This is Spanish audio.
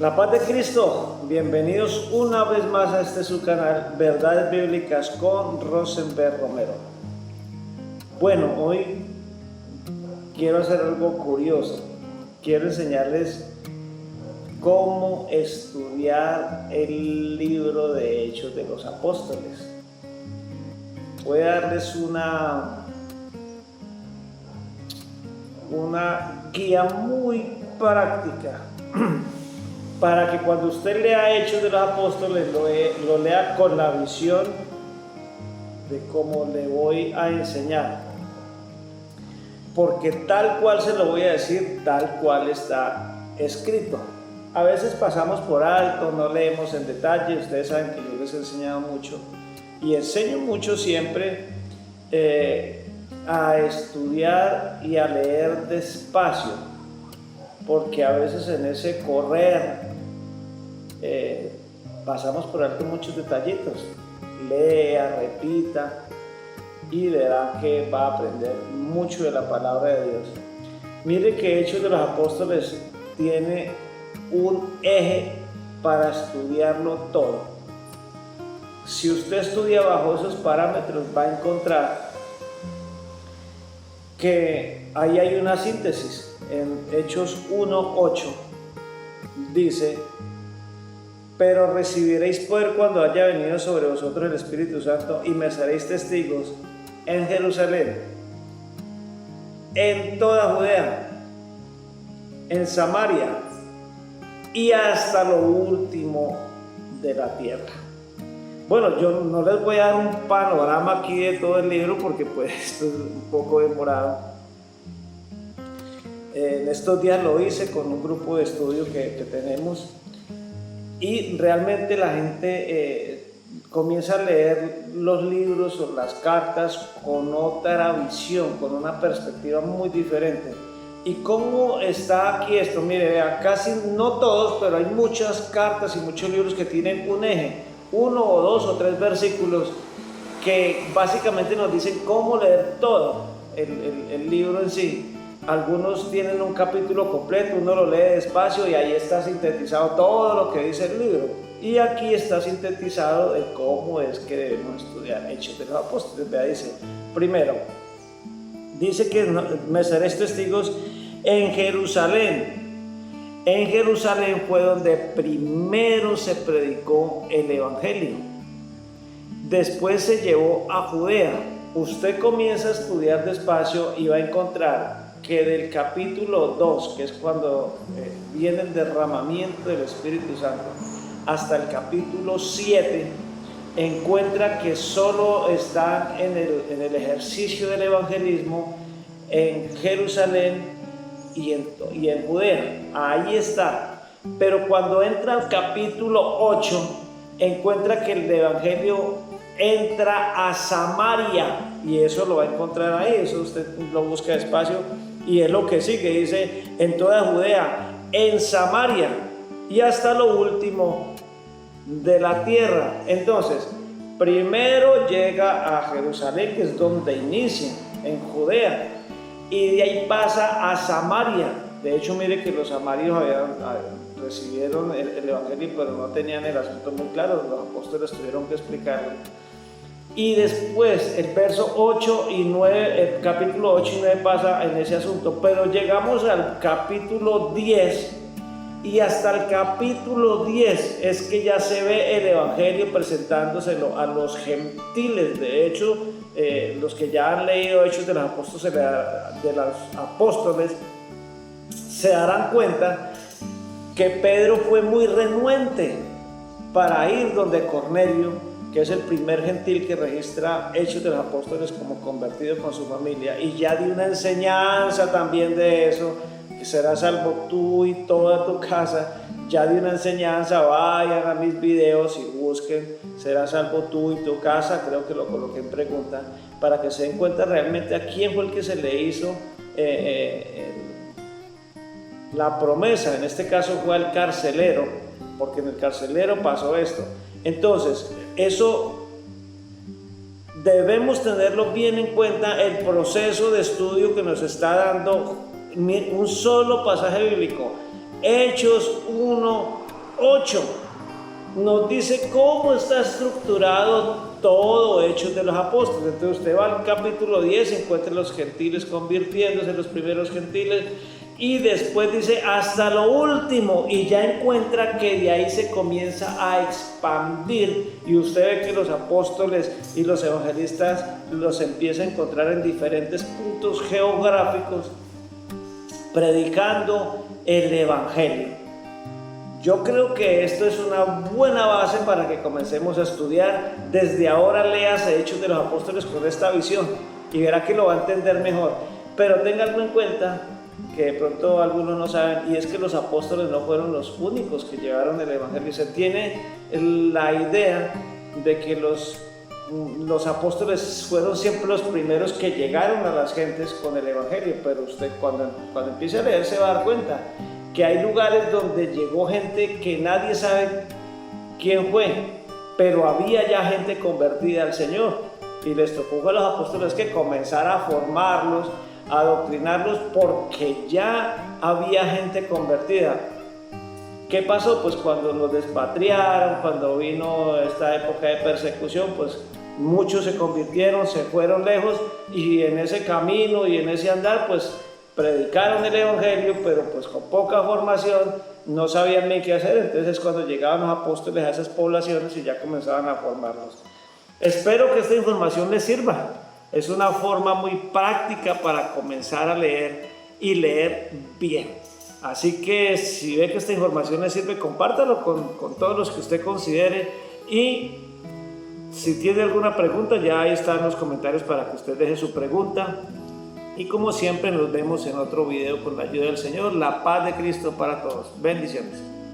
La paz de Cristo, bienvenidos una vez más a este su canal, Verdades Bíblicas con Rosenberg Romero. Bueno, hoy quiero hacer algo curioso. Quiero enseñarles cómo estudiar el libro de Hechos de los Apóstoles. Voy a darles una guía muy práctica para que cuando usted lea Hechos de los Apóstoles lo lea con la visión de cómo le voy a enseñar, porque tal cual se lo voy a decir, tal cual está escrito. A veces pasamos por alto, no leemos en detalle. Ustedes saben que yo les he enseñado mucho y enseño mucho siempre a estudiar y a leer despacio, porque a veces en ese correr pasamos por alto muchos detallitos. Lea, repita y verá que va a aprender mucho de la palabra de Dios. Mire que Hechos de los Apóstoles tiene un eje para estudiarlo todo. Si usted estudia bajo esos parámetros, va a encontrar que ahí hay una síntesis. En Hechos 1:8 dice: pero recibiréis poder cuando haya venido sobre vosotros el Espíritu Santo, y me seréis testigos en Jerusalén, en toda Judea, en Samaria y hasta lo último de la tierra. Bueno, yo no les voy a dar un panorama aquí de todo el libro, porque pues esto es un poco demorado. En estos días lo hice con un grupo de estudio que tenemos, y realmente la gente comienza a leer los libros o las cartas con otra visión, con una perspectiva muy diferente. ¿Y cómo está aquí esto? Mire, vea, casi no todos, pero hay muchas cartas y muchos libros que tienen un eje, 1 o 2 o 3 versículos que básicamente nos dicen cómo leer todo el libro en sí. Algunos tienen un capítulo completo, uno lo lee despacio y ahí está sintetizado todo lo que dice el libro. Y aquí está sintetizado de cómo es que debemos estudiar Hechos de los Apóstoles. Vea, dice, primero, dice que me seréis testigos en Jerusalén. En Jerusalén fue donde primero se predicó el Evangelio. Después se llevó a Judea. Usted comienza a estudiar despacio y va a encontrar que del capítulo 2, que es cuando viene el derramamiento del Espíritu Santo, hasta el capítulo 7, encuentra que solo están en el ejercicio del evangelismo en Jerusalén y en Judea. Ahí está. Pero cuando entra al capítulo 8, encuentra que el evangelio entra a Samaria, y eso lo va a encontrar ahí. Eso usted lo busca despacio y es lo que sigue. Dice: en toda Judea, en Samaria y hasta lo último de la tierra. Entonces, primero llega a Jerusalén, que es donde inicia, en Judea, y de ahí pasa a Samaria. De hecho, mire que los samarios recibieron el evangelio, pero no tenían el asunto muy claro. Los apóstoles tuvieron que explicarlo. Y después el verso 8 y 9, el capítulo 8 y 9 pasa en ese asunto. Pero llegamos al capítulo 10, y hasta el capítulo 10 es que ya se ve el evangelio presentándoselo a los gentiles. De hecho, los que ya han leído Hechos de los Apóstoles se darán cuenta que Pedro fue muy renuente para ir donde Cornelio, que es el primer gentil que registra Hechos de los Apóstoles como convertido con su familia, y ya dio una enseñanza también de eso, que serás salvo tú y toda tu casa. Ya dio una enseñanza. Vayan a mis videos y busquen serás salvo tú y tu casa, creo que lo coloqué en pregunta, para que se den cuenta realmente a quién fue el que se le hizo la promesa. En este caso fue al carcelero, porque en el carcelero pasó esto. Entonces, eso debemos tenerlo bien en cuenta, el proceso de estudio que nos está dando un solo pasaje bíblico. Hechos 1 8 nos dice cómo está estructurado todo Hechos de los Apóstoles. Entonces usted va al capítulo 10, encuentra los gentiles convirtiéndose, los primeros gentiles, y después dice hasta lo último, y ya encuentra que de ahí se comienza a expandir, y usted ve que los apóstoles y los evangelistas los empieza a encontrar en diferentes puntos geográficos predicando el evangelio. Yo creo que esto es una buena base para que comencemos a estudiar. Desde ahora léase Hechos de los Apóstoles con esta visión y verá que lo va a entender mejor. Pero ténganlo en cuenta que de pronto algunos no saben, y es que los apóstoles no fueron los únicos que llevaron el evangelio. Se tiene la idea de que los apóstoles fueron siempre los primeros que llegaron a las gentes con el evangelio, pero usted cuando empiece a leer se va a dar cuenta que hay lugares donde llegó gente que nadie sabe quién fue, pero había ya gente convertida al Señor, y les tocó a los apóstoles que comenzar a formarlos, a adoctrinarlos, porque ya había gente convertida. ¿Qué pasó? Pues cuando los despatriaron, cuando vino esta época de persecución, pues muchos se convirtieron, se fueron lejos, y en ese camino y en ese andar pues predicaron el evangelio, pero pues con poca formación, no sabían ni qué hacer. Entonces cuando llegaban los apóstoles a esas poblaciones y ya comenzaban a formarlos. Espero que esta información les sirva. Es una forma muy práctica para comenzar a leer y leer bien. Así que si ve que esta información les sirve, compártalo con todos los que usted considere, y si tiene alguna pregunta, ya ahí están los comentarios para que usted deje su pregunta. Y como siempre, nos vemos en otro video con la ayuda del Señor. La paz de Cristo para todos. Bendiciones.